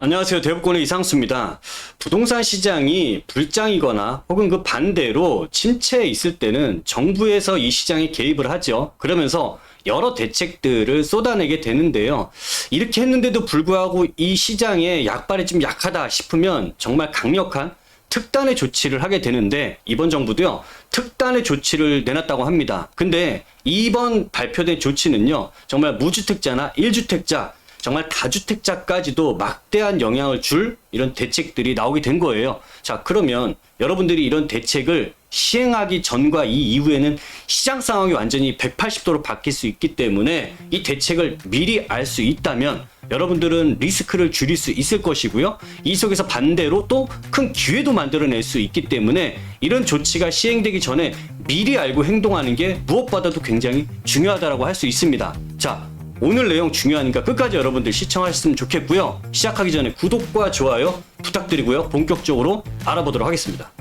안녕하세요. 대북권의 이상수입니다. 부동산 시장이 불장이거나 혹은 그 반대로 침체에 있을 때는 정부에서 이 시장에 개입을 하죠. 그러면서 여러 대책들을 쏟아내게 되는데요. 이렇게 했는데도 불구하고 이 시장의 약발이 좀 약하다 싶으면 정말 강력한 특단의 조치를 하게 되는데, 이번 정부도요, 특단의 조치를 내놨다고 합니다. 근데 이번 발표된 조치는요, 정말 무주택자나 1주택자, 정말 다주택자까지도 막대한 영향을 줄 이런 대책들이 나오게 된 거예요. 자, 그러면 여러분들이 이런 대책을 시행하기 전과 이 이후에는 시장 상황이 완전히 180도로 바뀔 수 있기 때문에 이 대책을 미리 알 수 있다면 여러분들은 리스크를 줄일 수 있을 것이고요. 이 속에서 반대로 또 큰 기회도 만들어낼 수 있기 때문에 이런 조치가 시행되기 전에 미리 알고 행동하는 게 무엇보다도 굉장히 중요하다고 할 수 있습니다. 자, 오늘 내용 중요하니까 끝까지 여러분들 시청하셨으면 좋겠고요. 시작하기 전에 구독과 좋아요 부탁드리고요. 본격적으로 알아보도록 하겠습니다.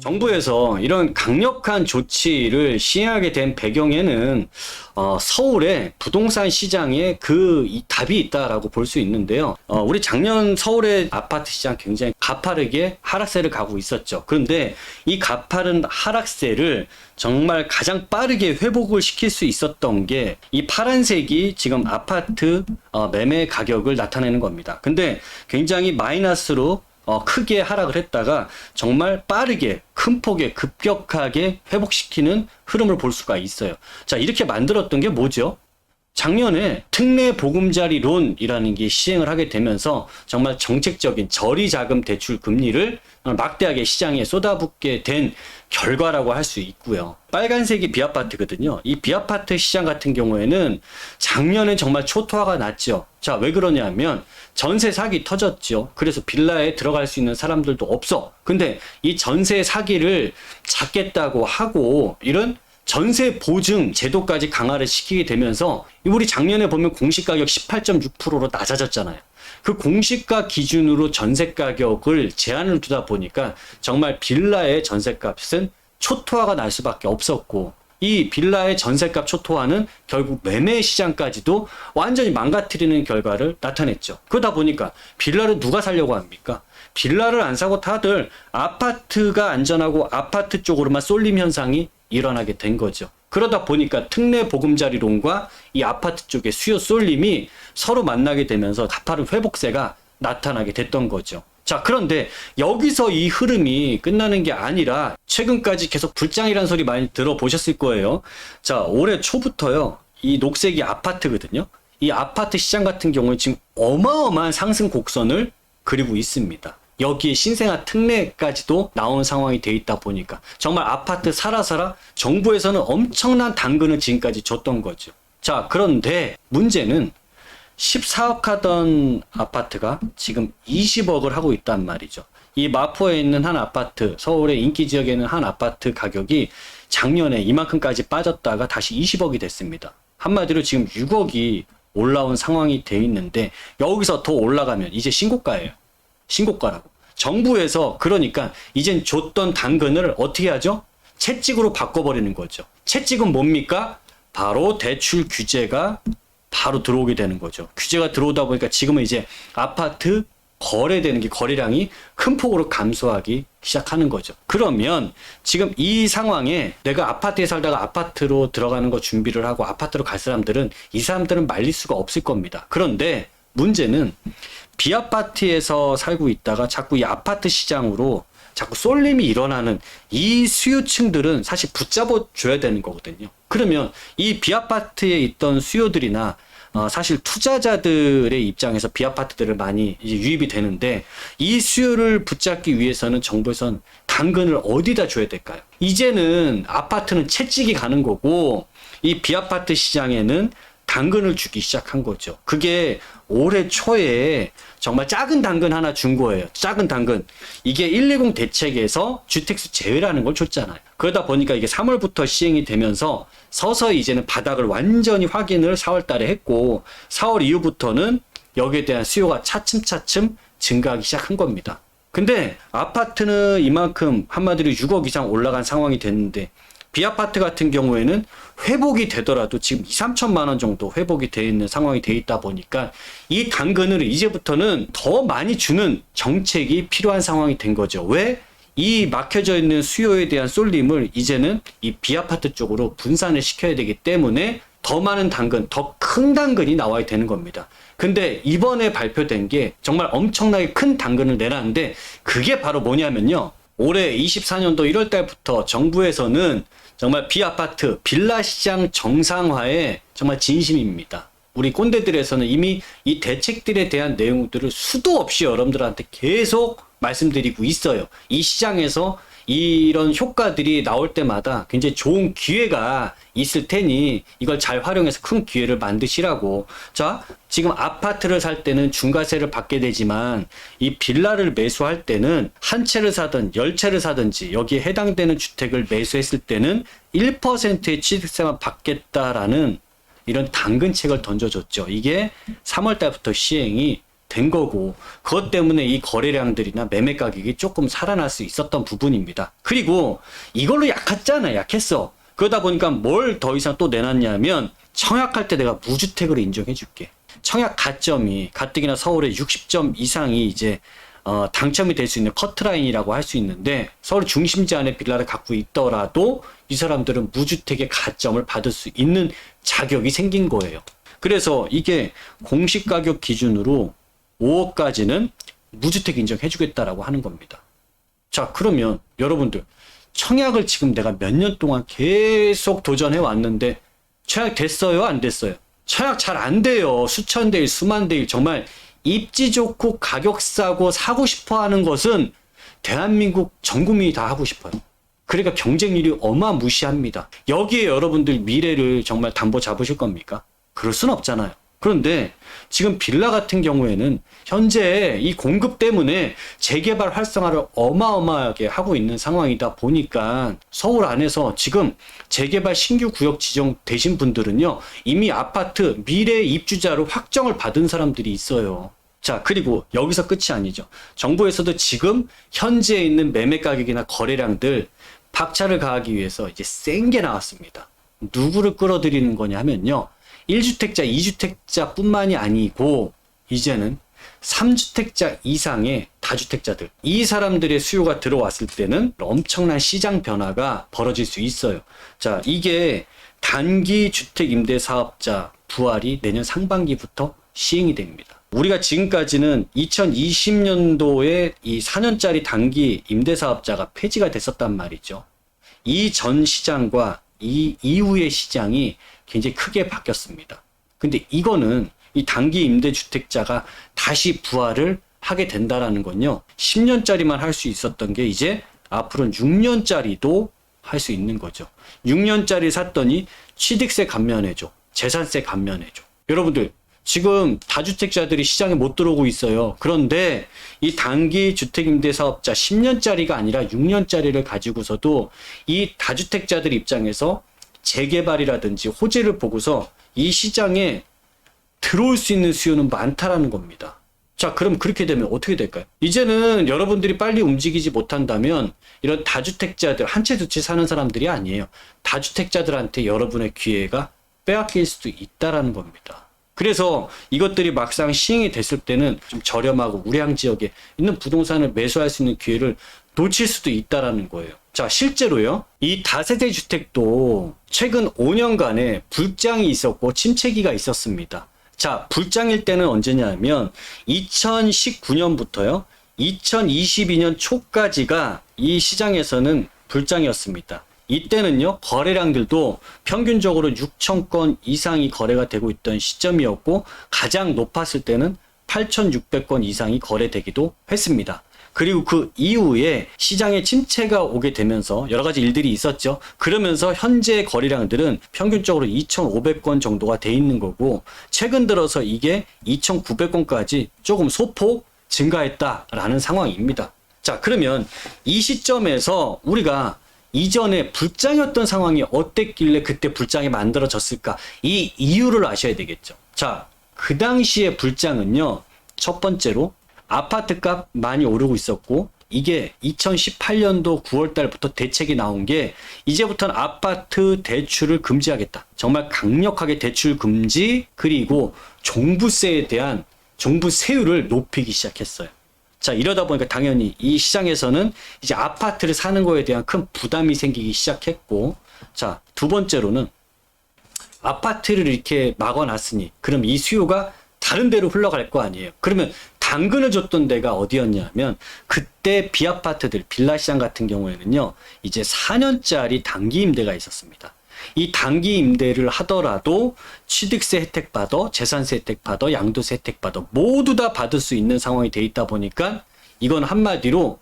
정부에서 이런 강력한 조치를 시행하게 된 배경에는 서울의 부동산 시장에 이 답이 있다라고 볼 수 있는데요. 우리 작년 서울의 아파트 시장 굉장히 가파르게 하락세를 가고 있었죠. 그런데 이 가파른 하락세를 정말 가장 빠르게 회복을 시킬 수 있었던 게 이 파란색이 지금 아파트 매매 가격을 나타내는 겁니다. 근데 굉장히 마이너스로 크게 하락을 했다가 정말 빠르게 큰 폭에 급격하게 회복시키는 흐름을 볼 수가 있어요. 자, 이렇게 만들었던 게 뭐죠? 작년에 특례 보금자리론이라는 게 시행을 하게 되면서 정말 정책적인 저리자금 대출 금리를 막대하게 시장에 쏟아붓게 된 결과라고 할 수 있고요. 빨간색이 비아파트거든요. 이 비아파트 시장 같은 경우에는 작년에 정말 초토화가 났죠. 자, 왜 그러냐면 전세 사기 터졌죠. 그래서 빌라에 들어갈 수 있는 사람들도 없어. 근데 이 전세 사기를 잡겠다고 하고 이런 전세 보증 제도까지 강화를 시키게 되면서 우리 작년에 보면 공시가격 18.6%로 낮아졌잖아요. 그 공시가 기준으로 전세 가격을 제한을 두다 보니까 정말 빌라의 전세값은 초토화가 날 수밖에 없었고, 이 빌라의 전세값 초토화는 결국 매매 시장까지도 완전히 망가뜨리는 결과를 나타냈죠. 그러다 보니까 빌라를 누가 사려고 합니까? 빌라를 안 사고 다들 아파트가 안전하고 아파트 쪽으로만 쏠림 현상이 일어나게 된 거죠. 그러다 보니까 특례 보금자리론과 이 아파트 쪽의 수요 쏠림이 서로 만나게 되면서 가파른 회복세가 나타나게 됐던 거죠. 자, 그런데 여기서 이 흐름이 끝나는 게 아니라 최근까지 계속 불장이라는 소리 많이 들어보셨을 거예요. 자, 올해 초부터요, 이 녹색이 아파트거든요. 이 아파트 시장 같은 경우는 지금 어마어마한 상승 곡선을 그리고 있습니다. 여기에 신생아 특례까지도 나온 상황이 돼 있다 보니까 정말 아파트 사라 정부에서는 엄청난 당근을 지금까지 줬던 거죠. 자, 그런데 문제는 14억 하던 아파트가 지금 20억을 하고 있단 말이죠. 이 마포에 있는 한 아파트, 서울의 인기 지역에 있는 한 아파트 가격이 작년에 이만큼까지 빠졌다가 다시 20억이 됐습니다. 한마디로 지금 6억이 올라온 상황이 돼 있는데 여기서 더 올라가면 이제 신고가예요. 신고가라고. 정부에서 그러니까 이젠 줬던 당근을 어떻게 하죠? 채찍으로 바꿔버리는 거죠. 채찍은 뭡니까? 바로 대출 규제가 바로 들어오게 되는 거죠. 규제가 들어오다 보니까 지금은 이제 아파트 거래되는 게 거래량이 큰 폭으로 감소하기 시작하는 거죠. 그러면 지금 이 상황에 내가 아파트에 살다가 아파트로 들어가는 거 준비를 하고 아파트로 갈 사람들은 이 사람들은 말릴 수가 없을 겁니다. 그런데 문제는 비아파트에서 살고 있다가 자꾸 이 아파트 시장으로 자꾸 쏠림이 일어나는 이 수요층들은 사실 붙잡아 줘야 되는 거거든요. 그러면 이 비아파트에 있던 수요들이나 사실 투자자들의 입장에서 비아파트들을 많이 이제 유입이 되는데 이 수요를 붙잡기 위해서는 정부에선 당근을 어디다 줘야 될까요? 이제는 아파트는 채찍이 가는 거고 이 비아파트 시장에는 당근을 주기 시작한 거죠. 그게 올해 초에 정말 작은 당근 하나 준 거예요. 작은 당근. 이게 120 대책에서 주택수 제외라는 걸 줬잖아요. 그러다 보니까 이게 3월부터 시행이 되면서 서서히 이제는 바닥을 완전히 확인을 4월 달에 했고 4월 이후부터는 여기에 대한 수요가 차츰차츰 증가하기 시작한 겁니다. 근데 아파트는 이만큼 한마디로 6억 이상 올라간 상황이 됐는데 비아파트 같은 경우에는 회복이 되더라도 지금 2, 3천만 원 정도 회복이 돼 있는 상황이 돼 있다 보니까 이 당근을 이제부터는 더 많이 주는 정책이 필요한 상황이 된 거죠. 왜? 이 막혀져 있는 수요에 대한 쏠림을 이제는 이 비아파트 쪽으로 분산을 시켜야 되기 때문에 더 많은 당근, 더 큰 당근이 나와야 되는 겁니다. 근데 이번에 발표된 게 정말 엄청나게 큰 당근을 내놨는데 그게 바로 뭐냐면요. 올해 24년도 1월 달부터 정부에서는 정말 비아파트, 빌라 시장 정상화에 정말 진심입니다. 우리 꼰대들에서는 이미 이 대책들에 대한 내용들을 수도 없이 여러분들한테 계속 말씀드리고 있어요. 이 시장에서 이런 효과들이 나올 때마다 굉장히 좋은 기회가 있을 테니 이걸 잘 활용해서 큰 기회를 만드시라고. 자, 지금 아파트를 살 때는 중과세를 받게 되지만 이 빌라를 매수할 때는 한 채를 사든 10채를 사든지 여기에 해당되는 주택을 매수했을 때는 1%의 취득세만 받겠다라는 이런 당근책을 던져줬죠. 이게 3월 달부터 시행이 된 거고 그것 때문에 이 거래량들이나 매매 가격이 조금 살아날 수 있었던 부분입니다. 그리고 이걸로 약했어. 그러다 보니까 뭘 더 이상 또 내놨냐면 청약할 때 내가 무주택으로 인정해 줄게. 청약 가점이 가뜩이나 서울에 60점 이상이 이제 당첨이 될 수 있는 커트라인이라고 할 수 있는데 서울 중심지 안에 빌라를 갖고 있더라도 이 사람들은 무주택의 가점을 받을 수 있는 자격이 생긴 거예요. 그래서 이게 공시 가격 기준으로 5억까지는 무주택 인정해주겠다라고 하는 겁니다. 자, 그러면 여러분들 청약을 지금 내가 몇 년 동안 계속 도전해 왔는데 청약 됐어요? 안 됐어요? 청약 잘 안 돼요. 수천 대일, 수만 대일 정말 입지 좋고 가격 싸고 사고 싶어 하는 것은 대한민국 전 국민이 다 하고 싶어요. 그러니까 경쟁률이 어마무시합니다. 여기에 여러분들 미래를 정말 담보 잡으실 겁니까? 그럴 순 없잖아요. 그런데 지금 빌라 같은 경우에는 현재 이 공급 때문에 재개발 활성화를 어마어마하게 하고 있는 상황이다 보니까 서울 안에서 지금 재개발 신규 구역 지정되신 분들은요, 이미 아파트 미래 입주자로 확정을 받은 사람들이 있어요. 자, 그리고 여기서 끝이 아니죠. 정부에서도 지금 현재 있는 매매 가격이나 거래량들 박차를 가하기 위해서 이제 센 게 나왔습니다. 누구를 끌어들이는 거냐 하면요, 1주택자, 2주택자 뿐만이 아니고 이제는 3주택자 이상의 다주택자들, 이 사람들의 수요가 들어왔을 때는 엄청난 시장 변화가 벌어질 수 있어요. 자, 이게 단기 주택 임대 사업자 부활이 내년 상반기부터 시행이 됩니다. 우리가 지금까지는 2020년도에 이 4년짜리 단기 임대 사업자가 폐지가 됐었단 말이죠. 이 전 시장과 이 이후의 시장이 굉장히 크게 바뀌었습니다. 근데 이거는 이 단기 임대주택자가 다시 부활을 하게 된다라는 건요, 10년짜리만 할 수 있었던 게 이제 앞으로는 6년짜리도 할 수 있는 거죠. 6년짜리 샀더니 취득세 감면해줘, 재산세 감면해줘. 여러분들 지금 다주택자들이 시장에 못 들어오고 있어요. 그런데 이 단기 주택임대사업자 10년짜리가 아니라 6년짜리를 가지고서도 이 다주택자들 입장에서 재개발이라든지 호재를 보고서 이 시장에 들어올 수 있는 수요는 많다라는 겁니다. 자, 그럼 그렇게 되면 어떻게 될까요? 이제는 여러분들이 빨리 움직이지 못한다면 이런 다주택자들, 한 채 두 채 사는 사람들이 아니에요. 다주택자들한테 여러분의 기회가 빼앗길 수도 있다라는 겁니다. 그래서 이것들이 막상 시행이 됐을 때는 좀 저렴하고 우량 지역에 있는 부동산을 매수할 수 있는 기회를 놓칠 수도 있다라는 거예요. 자, 실제로요, 이 다세대 주택도 최근 5년간에 불장이 있었고 침체기가 있었습니다. 자, 불장일 때는 언제냐면 2019년부터요 2022년 초까지가 이 시장에서는 불장이었습니다. 이때는요, 거래량들도 평균적으로 6천 건 이상이 거래가 되고 있던 시점이었고, 가장 높았을 때는 8,600건 이상이 거래되기도 했습니다. 그리고 그 이후에 시장에 침체가 오게 되면서 여러 가지 일들이 있었죠. 그러면서 현재 거래량들은 평균적으로 2,500건 정도가 돼 있는 거고, 최근 들어서 이게 2,900건까지 조금 소폭 증가했다라는 상황입니다. 자, 그러면 이 시점에서 우리가 이전에 불장이었던 상황이 어땠길래 그때 불장이 만들어졌을까? 이 이유를 아셔야 되겠죠. 자, 그 당시에 불장은요, 첫 번째로 아파트 값 많이 오르고 있었고, 이게 2018년도 9월 달부터 대책이 나온 게 이제부터는 아파트 대출을 금지하겠다. 정말 강력하게 대출 금지, 그리고 종부세에 대한 종부세율을 높이기 시작했어요. 자, 이러다 보니까 당연히 이 시장에서는 이제 아파트를 사는 거에 대한 큰 부담이 생기기 시작했고, 자, 두 번째로는 아파트를 이렇게 막아놨으니 그럼 이 수요가 다른 데로 흘러갈 거 아니에요. 그러면 당근을 줬던 데가 어디였냐면, 그때 비아파트들, 빌라 시장 같은 경우에는요, 이제 4년짜리 단기 임대가 있었습니다. 이 단기 임대를 하더라도 취득세 혜택 받아, 재산세 혜택 받아, 양도세 혜택 받아, 모두 다 받을 수 있는 상황이 돼 있다 보니까, 이건 한마디로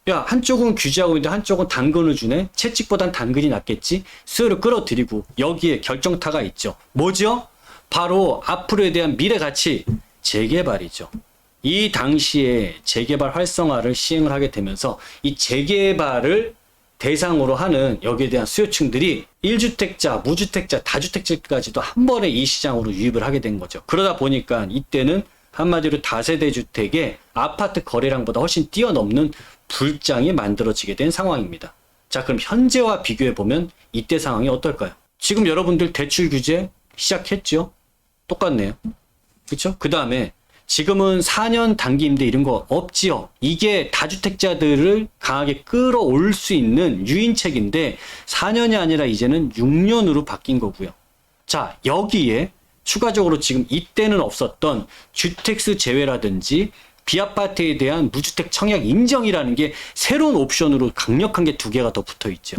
야, 한쪽은 규제하고 있는데 한쪽은 당근을 주네. 채찍보단 당근이 낫겠지. 수요를 끌어들이고, 여기에 결정타가 있죠. 뭐죠? 바로 앞으로에 대한 미래 가치 재개발이죠. 이 당시에 재개발 활성화를 시행을 하게 되면서 이 재개발을 대상으로 하는 여기에 대한 수요층들이 1주택자, 무주택자, 다주택자까지도 한 번에 이 시장으로 유입을 하게 된 거죠. 그러다 보니까 이때는 한마디로 다세대 주택의 아파트 거래량보다 훨씬 뛰어넘는 불장이 만들어지게 된 상황입니다. 자, 그럼 현재와 비교해 보면 이때 상황이 어떨까요? 지금 여러분들 대출 규제 시작했죠? 똑같네요. 그렇죠? 그 다음에 지금은 4년 단기 임대 이런 거 없지요. 이게 다주택자들을 강하게 끌어올 수 있는 유인책인데 4년이 아니라 이제는 6년으로 바뀐 거고요. 자, 여기에 추가적으로 지금 이때는 없었던 주택수 제외라든지 비아파트에 대한 무주택 청약 인정이라는 게 새로운 옵션으로 강력한 게 두 개가 더 붙어 있죠.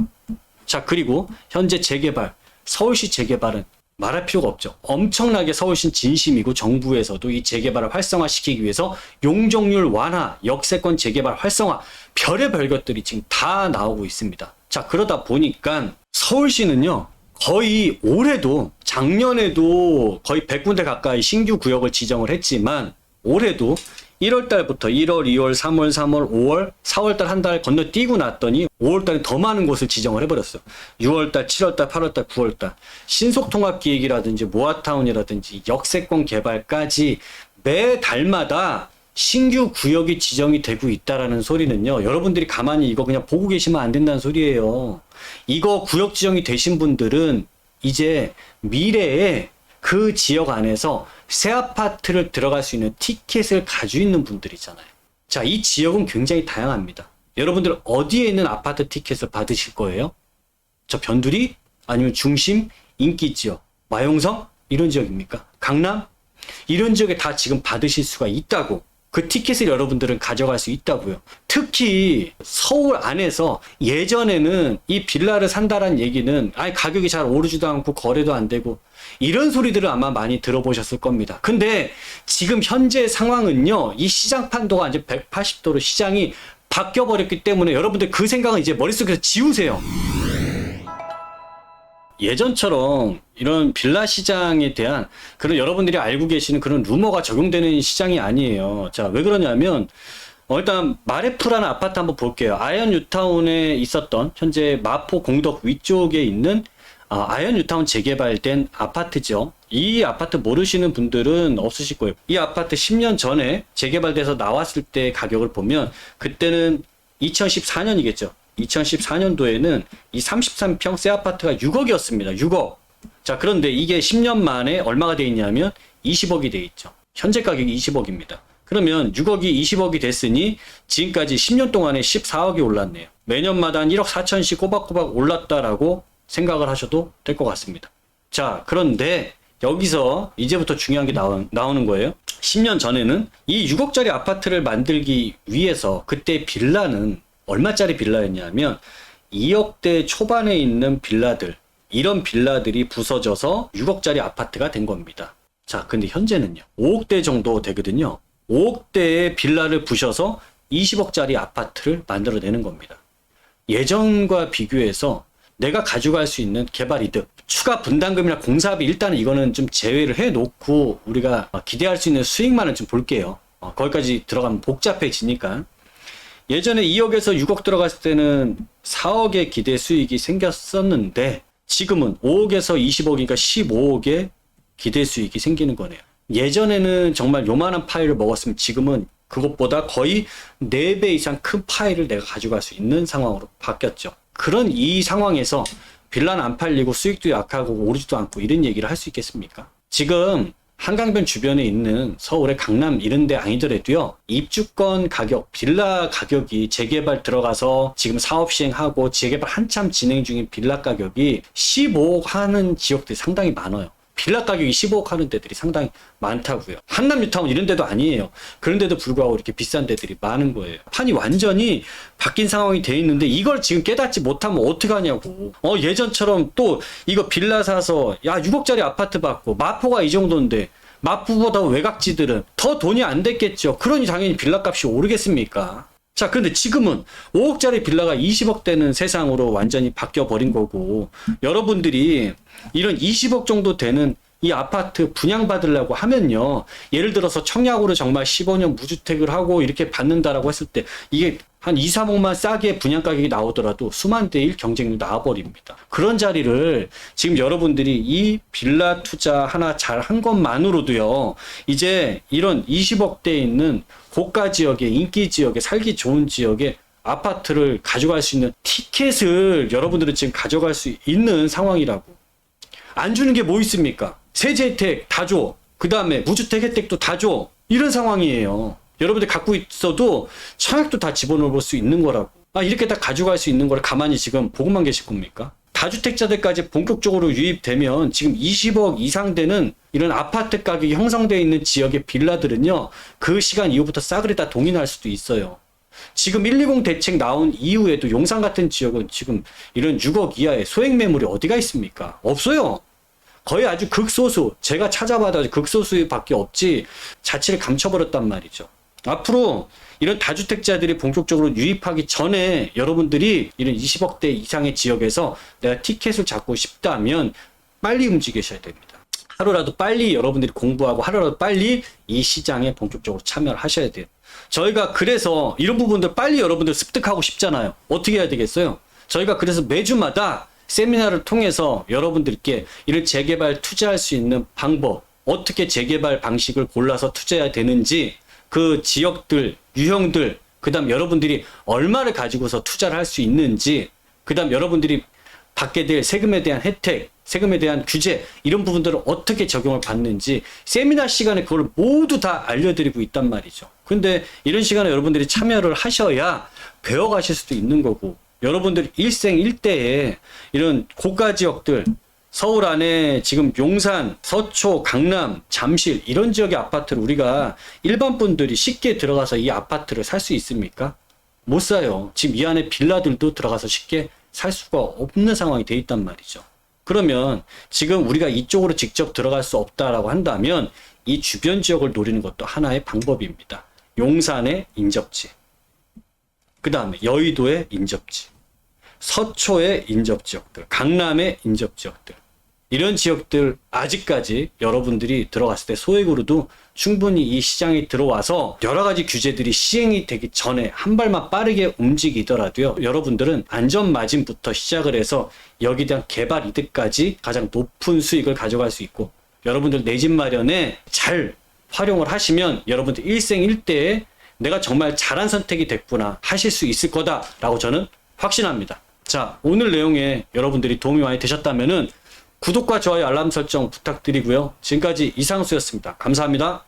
자, 그리고 현재 재개발, 서울시 재개발은 말할 필요가 없죠. 엄청나게 서울시 진심이고 정부에서도 이 재개발을 활성화시키기 위해서 용적률 완화, 역세권 재개발 활성화, 별의별 것들이 지금 다 나오고 있습니다. 자, 그러다 보니까 서울시는요, 거의 올해도, 작년에도 거의 100군데 가까이 신규 구역을 지정을 했지만, 올해도 1월달부터 1월, 2월, 3월, 5월, 4월달 한 달 건너뛰고 났더니 5월달에 더 많은 곳을 지정을 해버렸어요. 6월달, 7월달, 8월달, 9월달 신속통합기획이라든지 모아타운이라든지 역세권 개발까지 매 달마다 신규 구역이 지정이 되고 있다라는 소리는요, 여러분들이 가만히 이거 그냥 보고 계시면 안 된다는 소리예요. 이거 구역 지정이 되신 분들은 이제 미래에 그 지역 안에서 새 아파트를 들어갈 수 있는 티켓을 가지고 있는 분들이잖아요. 자, 이 지역은 굉장히 다양합니다. 여러분들 어디에 있는 아파트 티켓을 받으실 거예요? 저 변두리? 아니면 중심? 인기 지역? 마용성? 이런 지역입니까? 강남? 이런 지역에 다 지금 받으실 수가 있다고. 그 티켓을 여러분들은 가져갈 수 있다고요. 특히 서울 안에서 예전에는 이 빌라를 산다는 얘기는 가격이 잘 오르지도 않고 거래도 안 되고 이런 소리들을 아마 많이 들어보셨을 겁니다. 근데 지금 현재 상황은요, 이 시장 판도가 이제 180도로 시장이 바뀌어버렸기 때문에 여러분들 그 생각은 이제 머릿속에서 지우세요. 예전처럼 이런 빌라 시장에 대한 그런 여러분들이 알고 계시는 그런 루머가 적용되는 시장이 아니에요. 자, 왜 그러냐면 일단 마레프라는 아파트 한번 볼게요. 아현 뉴타운에 있었던 현재 마포 공덕 위쪽에 있는 아현 뉴타운 재개발된 아파트죠. 이 아파트 모르시는 분들은 없으실 거예요. 이 아파트 10년 전에 재개발돼서 나왔을 때 가격을 보면 그때는 2014년이겠죠. 2014년도에는 이 33평 새 아파트가 6억이었습니다. 6억. 자, 그런데 이게 10년 만에 얼마가 돼 있냐면 20억이 돼 있죠. 현재 가격이 20억입니다. 그러면 6억이 20억이 됐으니 지금까지 10년 동안에 14억이 올랐네요. 매년마다 한 1억 4천씩 꼬박꼬박 올랐다라고 생각을 하셔도 될 것 같습니다. 자, 그런데 여기서 이제부터 중요한 게 나오는 거예요. 10년 전에는 이 6억짜리 아파트를 만들기 위해서 그때 빌라는 얼마짜리 빌라였냐면 2억대 초반에 있는 빌라들, 이런 빌라들이 부서져서 6억짜리 아파트가 된 겁니다. 자, 근데 현재는요, 5억대 정도 되거든요. 5억대의 빌라를 부셔서 20억짜리 아파트를 만들어내는 겁니다. 예전과 비교해서 내가 가져갈 수 있는 개발 이득, 추가 분담금이나 공사비, 일단은 이거는 좀 제외를 해놓고 우리가 기대할 수 있는 수익만을 좀 볼게요. 거기까지 들어가면 복잡해지니까. 예전에 2억에서 6억 들어갔을 때는 4억의 기대 수익이 생겼었는데 지금은 5억에서 20억이니까 15억의 기대 수익이 생기는 거네요. 예전에는 정말 요만한 파일을 먹었으면 지금은 그것보다 거의 4배 이상 큰 파일을 내가 가져갈 수 있는 상황으로 바뀌었죠. 그런 이 상황에서 빌라는 안 팔리고 수익도 약하고 오르지도 않고 이런 얘기를 할 수 있겠습니까? 지금 한강변 주변에 있는 서울의 강남 이런 데 아니더라도요, 입주권 가격, 빌라 가격이 재개발 들어가서 지금 사업 시행하고 재개발 한참 진행 중인 빌라 가격이 15억 하는 지역들이 상당히 많아요. 빌라 가격이 15억 하는 데들이 상당히 많다고요. 한남 뉴타운 이런 데도 아니에요. 그런데도 불구하고 이렇게 비싼 데들이 많은 거예요. 판이 완전히 바뀐 상황이 돼 있는데 이걸 지금 깨닫지 못하면 어떡하냐고. 예전처럼 또 이거 빌라 사서 야 6억짜리 아파트 받고 마포가 이 정도인데 마포보다 외곽지들은 더 돈이 안 됐겠죠. 그러니 당연히 빌라 값이 오르겠습니까? 자, 그런데 지금은 5억짜리 빌라가 20억 되는 세상으로 완전히 바뀌어 버린 거고, 여러분들이 이런 20억 정도 되는 이 아파트 분양받으려고 하면요, 예를 들어서 청약으로 정말 15년 무주택을 하고 이렇게 받는다라고 했을 때 이게 한 2, 3억만 싸게 분양 가격이 나오더라도 수만 대 1 경쟁률 나와버립니다. 그런 자리를 지금 여러분들이 이 빌라 투자 하나 잘 한 것만으로도요, 이제 이런 20억대에 있는 고가 지역에, 인기 지역에, 살기 좋은 지역에 아파트를 가져갈 수 있는 티켓을 여러분들은 지금 가져갈 수 있는 상황이라고. 안 주는 게 뭐 있습니까? 세제 혜택 다 줘. 그 다음에 무주택 혜택도 다 줘. 이런 상황이에요. 여러분들 갖고 있어도 청약도 다 집어넣을 수 있는 거라고. 이렇게 다 가져갈 수 있는 걸 가만히 지금 보고만 계실 겁니까? 다주택자들까지 본격적으로 유입되면 지금 20억 이상 되는 이런 아파트 가격이 형성되어 있는 지역의 빌라들은요, 그 시간 이후부터 싸그리 다 동인할 수도 있어요. 지금 120 대책 나온 이후에도 용산 같은 지역은 지금 이런 6억 이하의 소액 매물이 어디가 있습니까? 없어요. 거의 아주 극소수, 제가 찾아봐도 극소수밖에 없지 자취를 감춰버렸단 말이죠. 앞으로 이런 다주택자들이 본격적으로 유입하기 전에 여러분들이 이런 20억대 이상의 지역에서 내가 티켓을 잡고 싶다면 빨리 움직이셔야 됩니다. 하루라도 빨리 여러분들이 공부하고 하루라도 빨리 이 시장에 본격적으로 참여를 하셔야 돼요. 저희가 그래서 이런 부분들 빨리 여러분들 습득하고 싶잖아요. 어떻게 해야 되겠어요? 저희가 그래서 매주마다 세미나를 통해서 여러분들께 이런 재개발 투자할 수 있는 방법, 어떻게 재개발 방식을 골라서 투자해야 되는지, 그 지역들, 유형들, 그 다음 여러분들이 얼마를 가지고서 투자를 할 수 있는지, 그 다음 여러분들이 받게 될 세금에 대한 혜택, 세금에 대한 규제, 이런 부분들을 어떻게 적용을 받는지 세미나 시간에 그걸 모두 다 알려드리고 있단 말이죠. 근데 이런 시간에 여러분들이 참여를 하셔야 배워가실 수도 있는 거고, 여러분들 일생일대에 이런 고가 지역들, 서울 안에 지금 용산, 서초, 강남, 잠실 이런 지역의 아파트를 우리가 일반 분들이 쉽게 들어가서 이 아파트를 살 수 있습니까? 못 사요. 지금 이 안에 빌라들도 들어가서 쉽게 살 수가 없는 상황이 돼 있단 말이죠. 그러면 지금 우리가 이쪽으로 직접 들어갈 수 없다라고 한다면 이 주변 지역을 노리는 것도 하나의 방법입니다. 용산의 인접지, 그 다음에 여의도의 인접지, 서초의 인접지역들, 강남의 인접지역들, 이런 지역들 아직까지 여러분들이 들어갔을 때 소액으로도 충분히 이 시장에 들어와서 여러 가지 규제들이 시행이 되기 전에 한 발만 빠르게 움직이더라도요, 여러분들은 안전마진부터 시작을 해서 여기에 대한 개발 이득까지 가장 높은 수익을 가져갈 수 있고, 여러분들 내 집 마련에 잘 활용을 하시면 여러분들 일생일대에 내가 정말 잘한 선택이 됐구나 하실 수 있을 거다라고 저는 확신합니다. 자, 오늘 내용에 여러분들이 도움이 많이 되셨다면은 구독과 좋아요, 알람 설정 부탁드리고요. 지금까지 이상수였습니다. 감사합니다.